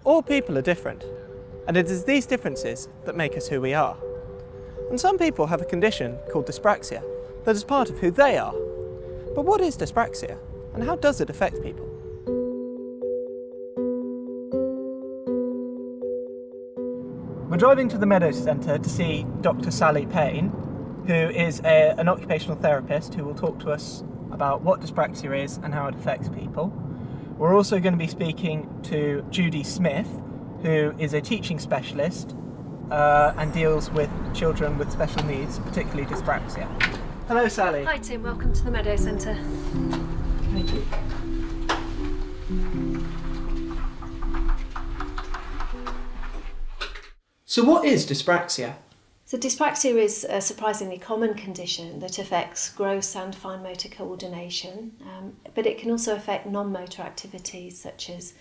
All people are different, and it is these differences that make us who we are. And some people have a condition called dyspraxia that is part of who they are. But what is dyspraxia, and how does it affect people? We're driving to the Meadows Centre to see Dr. Sally Payne, who is an occupational therapist who will talk to us about what dyspraxia is and how it affects people. We're also going to be speaking to Judy Smith, who is a teaching specialist and deals with children with special needs, particularly dyspraxia. Hello, Sally. Hi Tim, welcome to the Meadows Centre. Thank you. So what is dyspraxia? So dyspraxia is a surprisingly common condition that affects gross and fine motor coordination, but it can also affect non-motor activities such as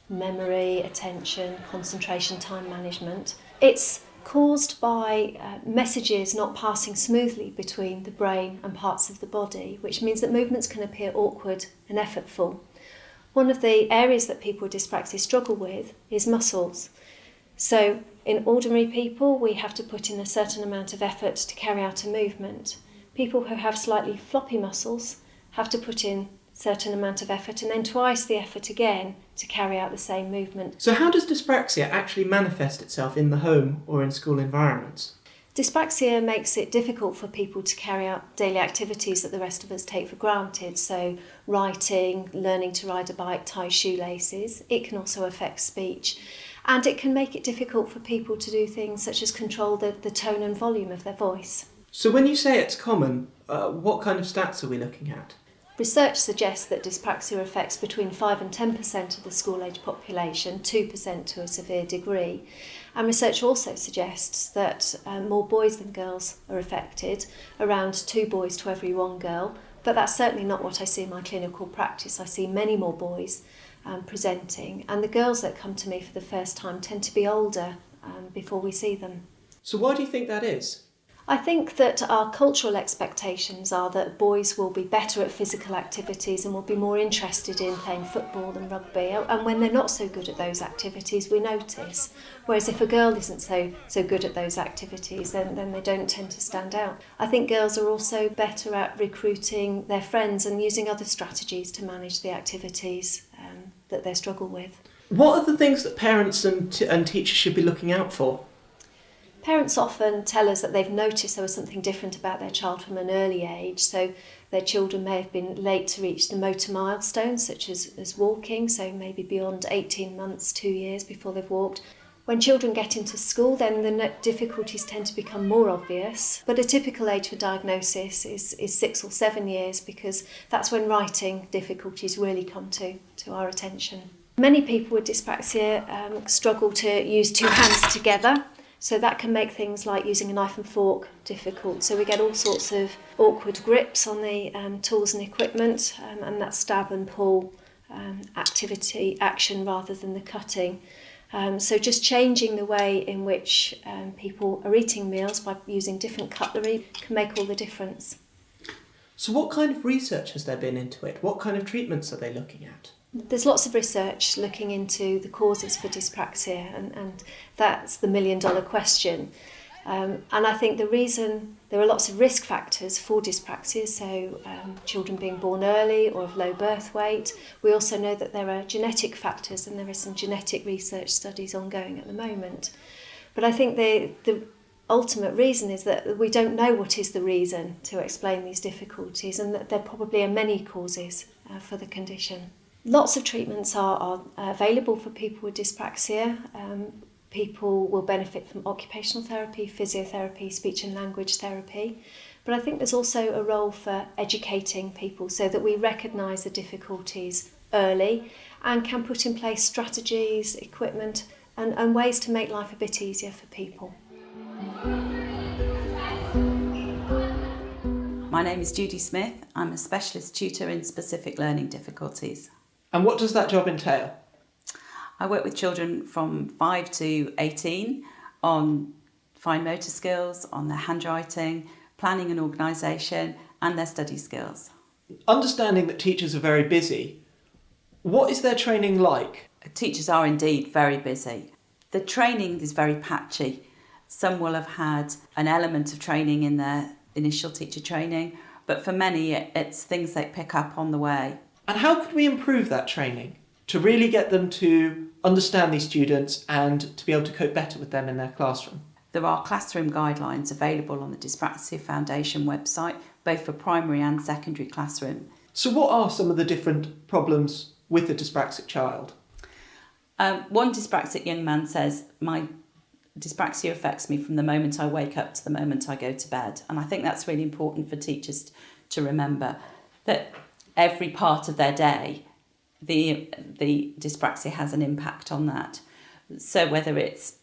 memory, attention, concentration, time management. It's caused by messages not passing smoothly between the brain and parts of the body, which means that movements can appear awkward and effortful. One of the areas that people with dyspraxia struggle with is muscles. So in ordinary people, we have to put in a certain amount of effort to carry out a movement. People who have slightly floppy muscles have to put in a certain amount of effort and then twice the effort again to carry out the same movement. So how does dyspraxia actually manifest itself in the home or in school environments? Dyspraxia makes it difficult for people to carry out daily activities that the rest of us take for granted. So writing, learning to ride a bike, tie shoelaces. It can also affect speech. And it can make it difficult for people to do things such as control the tone and volume of their voice. So when you say it's common, what kind of stats are we looking at? Research suggests that dyspraxia affects between 5 and 10% of the school-age population, 2% to a severe degree. And research also suggests that more boys than girls are affected, around 2 boys to every 1 girl. But that's certainly not what I see in my clinical practice. I see many more boys presenting, and the girls that come to me for the first time tend to be older before we see them. So why do you think that is? I think that our cultural expectations are that boys will be better at physical activities and will be more interested in playing football than rugby, and when they're not so good at those activities we notice, whereas if a girl isn't so good at those activities then they don't tend to stand out. I think girls are also better at recruiting their friends and using other strategies to manage the activities that they struggle with. What are the things that parents and teachers should be looking out for? Parents often tell us that they've noticed there was something different about their child from an early age, so their children may have been late to reach the motor milestones such as walking, so maybe beyond 18 months, 2 years before they've walked. When children get into school, then the difficulties tend to become more obvious, but a typical age for diagnosis is 6 or 7 years, because that's when writing difficulties really come to our attention. Many people with dyspraxia struggle to use 2 hands together, so that can make things like using a knife and fork difficult. So we get all sorts of awkward grips on the tools and equipment, and that stab and pull action rather than the cutting. So just changing the way in which people are eating meals by using different cutlery can make all the difference. So what kind of research has there been into it? What kind of treatments are they looking at? There's lots of research looking into the causes for dyspraxia, and that's the million-dollar question. And I think the reason there are lots of risk factors for dyspraxia, so children being born early or of low birth weight. We also know that there are genetic factors, and there are some genetic research studies ongoing at the moment. But I think the ultimate reason is that we don't know what is the reason to explain these difficulties, and that there probably are many causes for the condition. Lots of treatments are available for people with dyspraxia. People will benefit from occupational therapy, physiotherapy, speech and language therapy. But I think there's also a role for educating people so that we recognise the difficulties early and can put in place strategies, equipment and ways to make life a bit easier for people. My name is Judy Smith. I'm a specialist tutor in specific learning difficulties. And what does that job entail? I work with children from 5 to 18 on fine motor skills, on their handwriting, planning and organisation, and their study skills. Understanding that teachers are very busy, what is their training like? Teachers are indeed very busy. The training is very patchy. Some will have had an element of training in their initial teacher training, but for many it's things they pick up on the way. And how could we improve that training to really get them to understand these students and to be able to cope better with them in their classroom? There are classroom guidelines available on the Dyspraxia Foundation website, both for primary and secondary classroom. So what are some of the different problems with a dyspraxic child? One dyspraxic young man says, my dyspraxia affects me from the moment I wake up to the moment I go to bed. And I think that's really important for teachers to remember, that every part of their day, the dyspraxia has an impact on that. So whether it's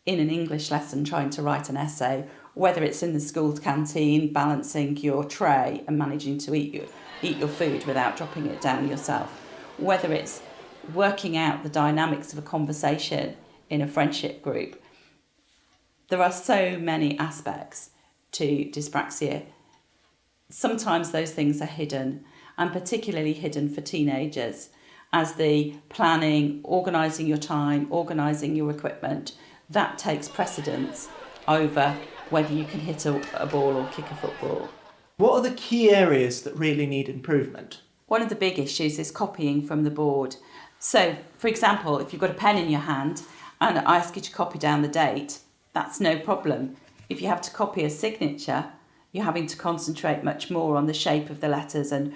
in an English lesson trying to write an essay, whether it's in the school canteen balancing your tray and managing to eat your food without dropping it down yourself, whether it's working out the dynamics of a conversation in a friendship group. There are so many aspects to dyspraxia. Sometimes those things are hidden, and particularly hidden for teenagers, as the planning, organising your time, organising your equipment, that takes precedence over whether you can hit a ball or kick a football. What are the key areas that really need improvement? One of the big issues is copying from the board. So, for example, if you've got a pen in your hand and I ask you to copy down the date, that's no problem. If you have to copy a signature, you're having to concentrate much more on the shape of the letters and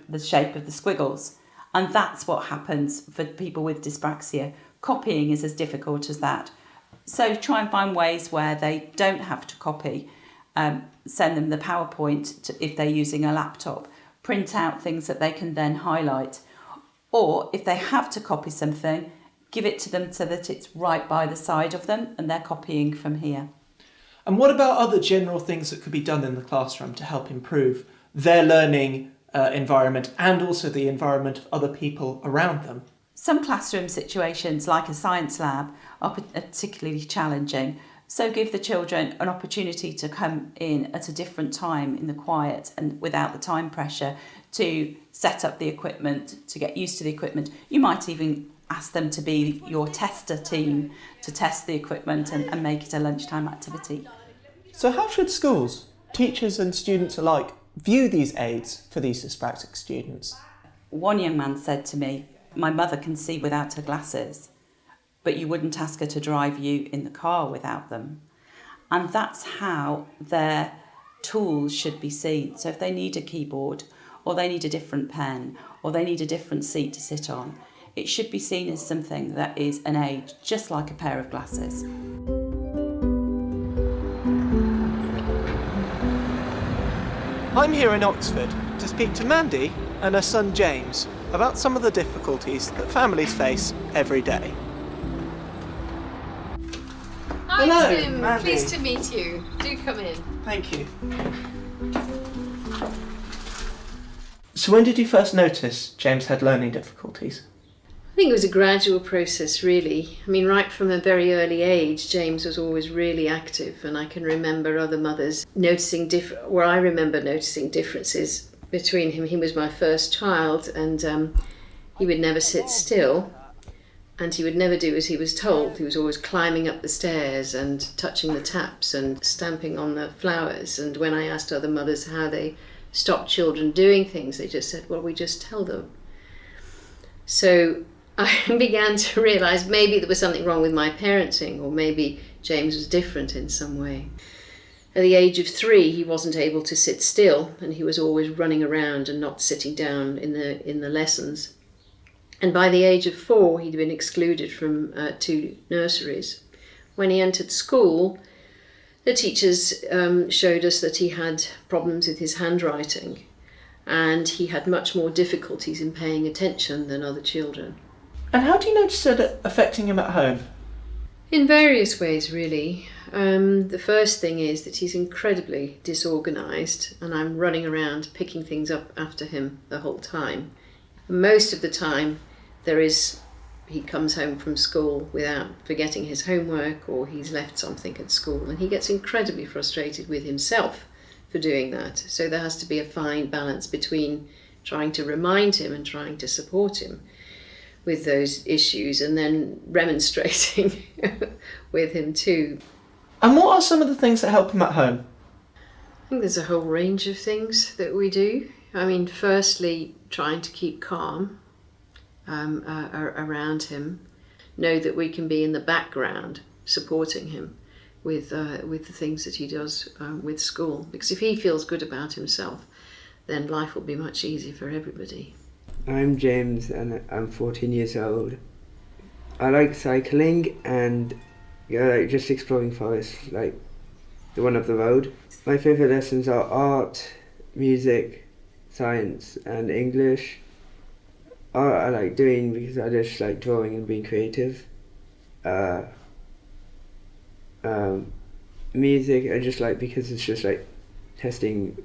the shape of the squiggles. And that's what happens for people with dyspraxia. Copying is as difficult as that. So try and find ways where they don't have to copy. Send them the PowerPoint if they're using a laptop. Print out things that they can then highlight. Or if they have to copy something, give it to them so that it's right by the side of them and they're copying from here. And what about other general things that could be done in the classroom to help improve their learning environment and also the environment of other people around them? Some classroom situations, like a science lab, are particularly challenging. So give the children an opportunity to come in at a different time in the quiet and without the time pressure to set up the equipment, to get used to the equipment. You might even ask them to be your tester team to test the equipment and make it a lunchtime activity. So how should schools, teachers and students alike, view these aids for these dyspraxic students? One young man said to me, my mother can see without her glasses, but you wouldn't ask her to drive you in the car without them. And that's how their tools should be seen. So if they need a keyboard, or they need a different pen, or they need a different seat to sit on, it should be seen as something that is an aid, just like a pair of glasses. I'm here in Oxford to speak to Mandy and her son James about some of the difficulties that families face every day. Hi Hello, Tim, Mandy. pleased to meet you. Do come in. Thank you. So when did you first notice James had learning difficulties? I think it was a gradual process, really. I mean, right from a very early age, James was always really active, and I can remember other mothers noticing I remember noticing differences between him. He was my first child, and he would never sit still, and he would never do as he was told. He was always climbing up the stairs and touching the taps and stamping on the flowers. And when I asked other mothers how they stopped children doing things, they just said, well, we just tell them. So I began to realise maybe there was something wrong with my parenting, or maybe James was different in some way. At the age of 3, he wasn't able to sit still, and he was always running around and not sitting down in the lessons. And by the age of 4, he'd been excluded from 2 nurseries. When he entered school, the teachers showed us that he had problems with his handwriting, and he had much more difficulties in paying attention than other children. And how do you notice it affecting him at home? In various ways, really. The first thing is that he's incredibly disorganised, and I'm running around picking things up after him the whole time. Most of the time, he comes home from school without forgetting his homework, or he's left something at school, and he gets incredibly frustrated with himself for doing that. So there has to be a fine balance between trying to remind him and trying to support him. with those issues and then remonstrating with him too. And what are some of the things that help him at home? I think there's a whole range of things that we do. I mean, firstly, trying to keep calm around him, know that we can be in the background supporting him with the things that he does with school. Because if he feels good about himself, then life will be much easier for everybody. I'm James and I'm 14 years old. I like cycling and like just exploring forests, like the one up the road. My favourite lessons are art, music, science and English. Art I like doing because I just like drawing and being creative. Music I just like because it's just like testing.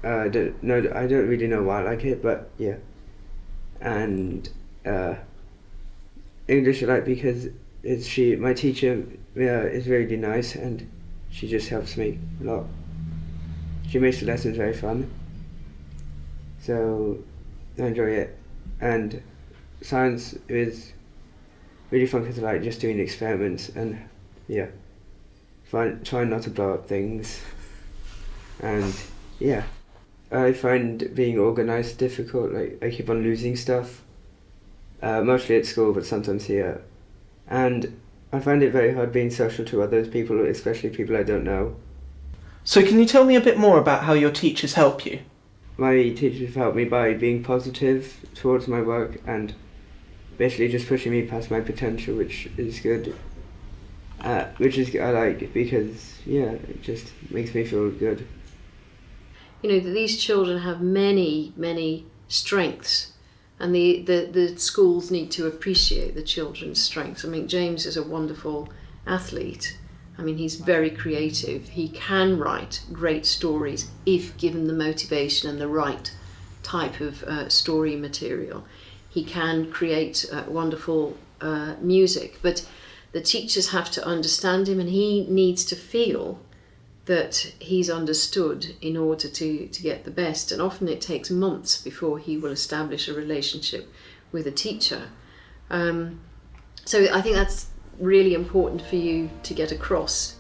I don't really know why I like it, but yeah. And English I like because my teacher is really nice and she just helps me a lot. She makes the lessons very fun, so I enjoy it. And science is really fun because I like just doing experiments and trying not to blow up things. And yeah, I find being organised difficult. Like I keep on losing stuff, mostly at school, but sometimes here. And I find it very hard being social to others people, especially people I don't know. So can you tell me a bit more about how your teachers help you? My teachers help me by being positive towards my work and basically just pushing me past my potential, which is good. I like because it just makes me feel good. You know, that these children have many strengths, and the schools need to appreciate the children's strengths. I mean, James is a wonderful athlete. I mean, he's very creative. He can write great stories if given the motivation and the right type of story material. He can create wonderful music, but the teachers have to understand him, and he needs to feel that he's understood in order to get the best. And often it takes months before he will establish a relationship with a teacher. So I think that's really important for you to get across.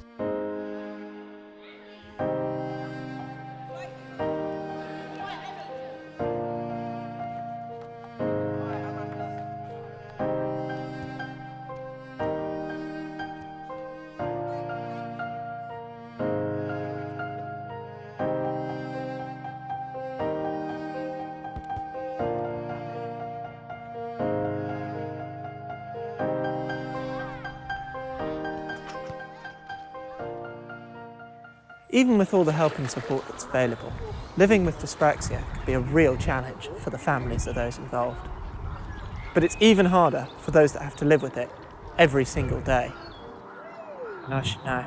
Even with all the help and support that's available, living with dyspraxia can be a real challenge for the families of those involved. But it's even harder for those that have to live with it every single day. And I should know.